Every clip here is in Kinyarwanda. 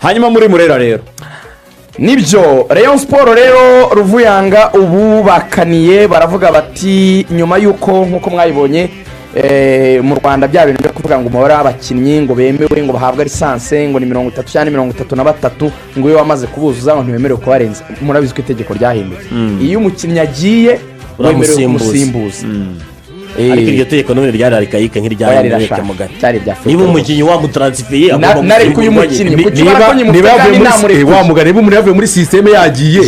hanyuma muri Murera rero nibyo Rayon Sport rero Ruvuyanga ubu bakaniye baravuga bati nyuma yuko nkuko mwayibonye mu Rwanda bya bintu byo kuvuga ngo umubare w'abakinnyi ngo bemewe ngo bahabwa lisanse ngo ni 30 cyangwa 33 ngo iyo wamaze kubuzuza ngo ntibemerewe kubarenza murabizi ko itegeko ryahindutse iyo umukinnyi agiye wemerewe kumusimbuza ariko iryo tegeko none ryararikayika nk'iryararika mugari niba umukinnyi wamutransferiye nari kuyu mukinnyi kukiba niba wa mugari niba yavuye muri systeme yagiye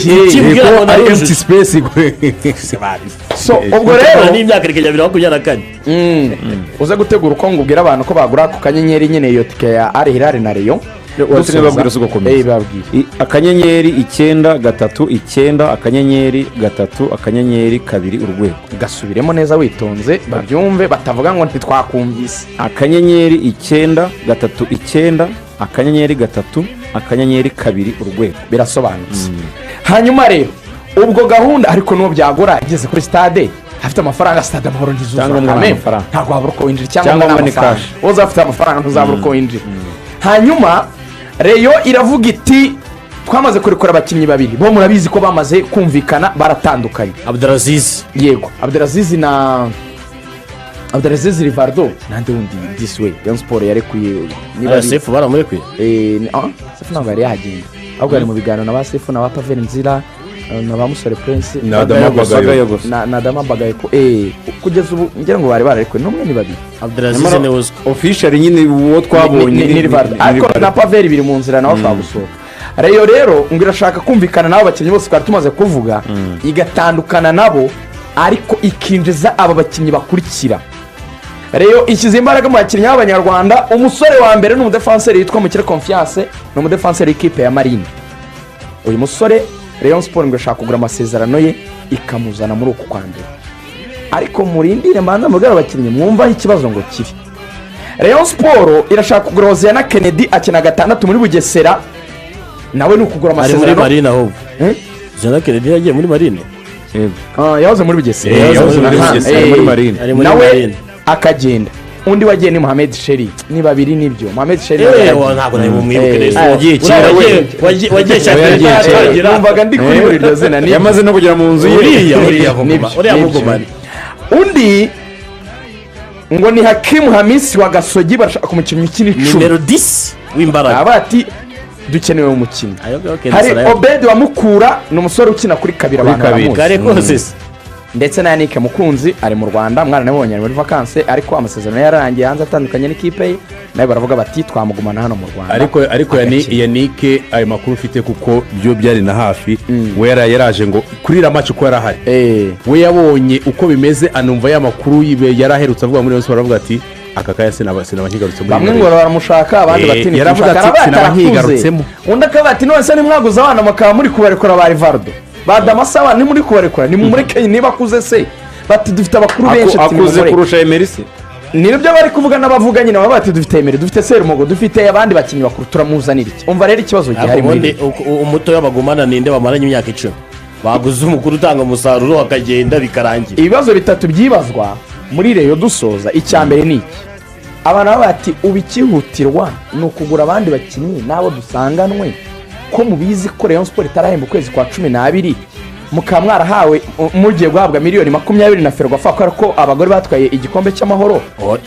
ko ari empty space so ubwo rero ni imyaka rikenya 2024 uze gutegura uko ngubwira abantu ko bagura ku kanyenyeri nyine iyo tike ya Al Hilal na Rayon wose babwira suko komeza akanyenyeri 939 akanyenyeri 3 akanyenyeri 2 urwego gasubiremo neza witonze babyumve batavuga ngo ntitwakumvise akanyenyeri 939 akanyenyeri 3 akanyenyeri 2 urwego birasobanutse hanyuma rero ubwo gahunda ariko no byagora igeze kuri stade afite amafaranga stade amahoro ntizuza ntabwo wabura uko winjira cyangwa ni cash uza afite amafaranga ntuzabura uko winjira hanyuma Rayon iravuga iti twamaze kurekura abakinnyi babiri bo murabizi ko bamaze kumvikana baratandukanye Abdelaziz yego Abdelaziz Rivaldo nande wundi this way Rayon Sport yarekuye niba Sefu baramurekuye Sefu ntabwo yari yahagenda ahubwo ari mu biganiro na ba Sefu na ba Pavel Nzira na ba Musore Prince na Dama Bagaye ko kugeza ubu ngira ngo bari bararekuye n'umwe ni babiri Abdelaziz ne was official nyine uwo twabonye ni Rivaldo ariko na Pavel biri mu nzira naho ashaka gusohoka Rayon rero ngo irashaka kumvikana nabo bakinnyi bose twari tumaze kuvuga igatandukana nabo ariko ikinjiza aba bakinnyi bakurikira Rayon ishyize imbaraga mu bakinnyi b'Abanyarwanda umusore wa mbere ni umudefanseri yitwa Mukire Confiance ni umudefanseri w'ikipe ya Marine uyu musore Rayon Sport ngo ishaka kugura amasezerano ye ikamuzana muri uku kwa mbere ariko murindire mbanza mugara abakinnyi mwumva ikibazo ngo kiri Rayon Sport irashaka kugura Oziana Kennedy akina 6 muri Bugesera nawe ni ukugura amasezerano muri Marine ahubwo Oziana Kennedy yagiye muri Marine yahoze muri Bugesera muri Marine nawe akagenda undi wagiye ni Mohamed Sheri ni babiri nibyo Mohamed Sheri ntabwo nayo mwibuke neza wagiye cyane numvaga ndi kuri buri dozena ni yamaze no kugera mu nzu uriya mugomani undi ngo ni Hakim Hamisi wa Gasogi barashaka umukinnyi ukina numero 10 w'imbaraga abati dukenewe umukinnyi hari Obed wa Mukura ni umusore ukina kuri kabiri abantu baramuzi ndetse na Yannick Mukunzi ari mu Rwanda mwana nabonye muri vacances ariko amasezerano yararangiye hanze atandukanye n'ikipe ye nayo baravuga bati twamugumana hano mu Rwanda ariko Yannick ayo makuru ufite kuko byo byari na hafi we yaraje ngo kurira match uko yarahari we yabonye uko bimeze anumva ya makuru yaraherutse avuga muri Rayon avuga ati aka kaya sinabankigarutsemo bamwe ngo baramushaka abandi bati yaravuga ati sinabankigarutsemo undi akabati none se nimwaguze abana makaba muri kubarekura ba Rivaldo badamasaba ni muri kubarekura ni mumureke niba akuze se bati dufite abakuru benshi akuze kurusha Emerisi nibyo bari kuvuga n'abavuga nyine bati dufite Emery dufite Serumogo dufite abandi bakinnyi bakuru turamuzanira iki umva rero ikibazo gihari muri umuto y'abagumana ninde bamaranye imyaka 10 baguze umukuru utanga umusaruro akagenda bikarangira ibibazo bitatu byibazwa muri Rayon dusoza icyambere ni iki abana bati ubikihutirwa no kugura abandi bakinnyi nabo dusanganwe ko mubizi ko Rayon Sport itarahemba ukwezi kwa 12 mukamwara hawe mugiye guhabwa miliyoni 20 na Ferwafa ko abagore batwaye igikombe cy'amahoro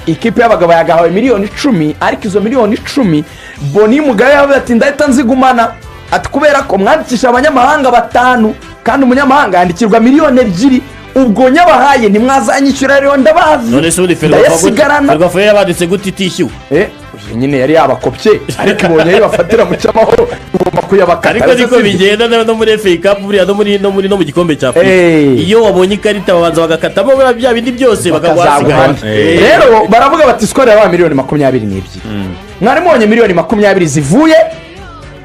ikipe y'abagabo yagahawe miliyoni 10 ariko izo miliyoni 10 Boni Mugabe yavuze ati ndahita nzigumana ati kubera ko mwandikisha abanyamahanga 5 kandi umunyamahanga yandikirwa miliyoni 2 ubwo nyabahaye ntimwazanyishyura rero ndabazi none se uri Ferwafa yabaditse gutitishyuwe nyine yari yabakopye ariko ibonye yibafatira mu cyamahoro ugomba kuyabakata ariko bigenda no muri FA Cup buriya no mu gikombe cya Afrika iyo wabonye ikarita babanza bagakatamo bya bindi byose bakagwasiga rero baravuga bati skore ya miliyoni 22 mwari mubonye miliyoni 20 zivuye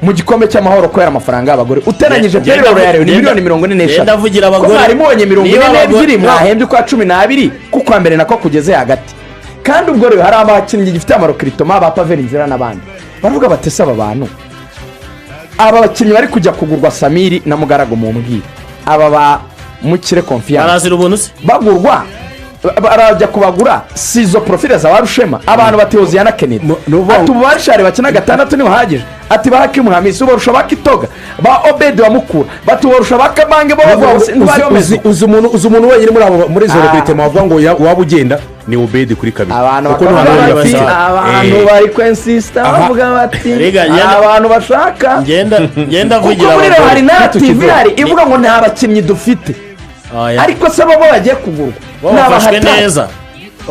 mu gikombe cy'amahoro ko yari amafaranga y'abagore uteranyije Pedro Royal ni miliyoni 44 ndavugira abagore mwari mubonye 42 mwahembye kwa 12 kuko mbere nako kugeze hagati kandi ubwo rero hari abakinnyi gifite amarokiritoma ba Pavel Nzira n'abandi baravuga batese aba bantu aba bakinnyi bari kujya kugurwa Samiri na Mugarago mu mbwira aba ba Mukire Confiance barazira ubuntu se bagurwa barajya kubagura si izo profile za barushema abantu bateoziya na Kennedy ati ubu barishari bakina gatandatu ntibahagije ati ba Hakim Hamisi ubarusha bakitoga ba Obedi wa Mukura batubarusha bakamange bo uzi umuntu wenyine muri izo recruitment wavuga ngo waba ugenda ni Obedi kuri kabiri kuko abantu bari kwensista bavuga bati abantu bashaka ngenda vugira kuko muri rero hari na TV hari ivuga ngo nta bakinnyi dufite ariko se bo bagiye kugurwa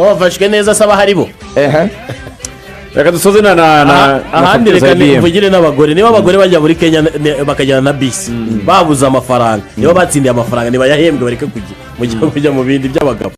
bafashwe neza saba haribo reka dusoze ahandi reka mvugire n'abagore niba abagore bajya muri Kenya bakajyana na bisi babuze amafaranga niba batsindiye amafaranga ntibayahembwe bareke kujya mu bindi by'abagabo.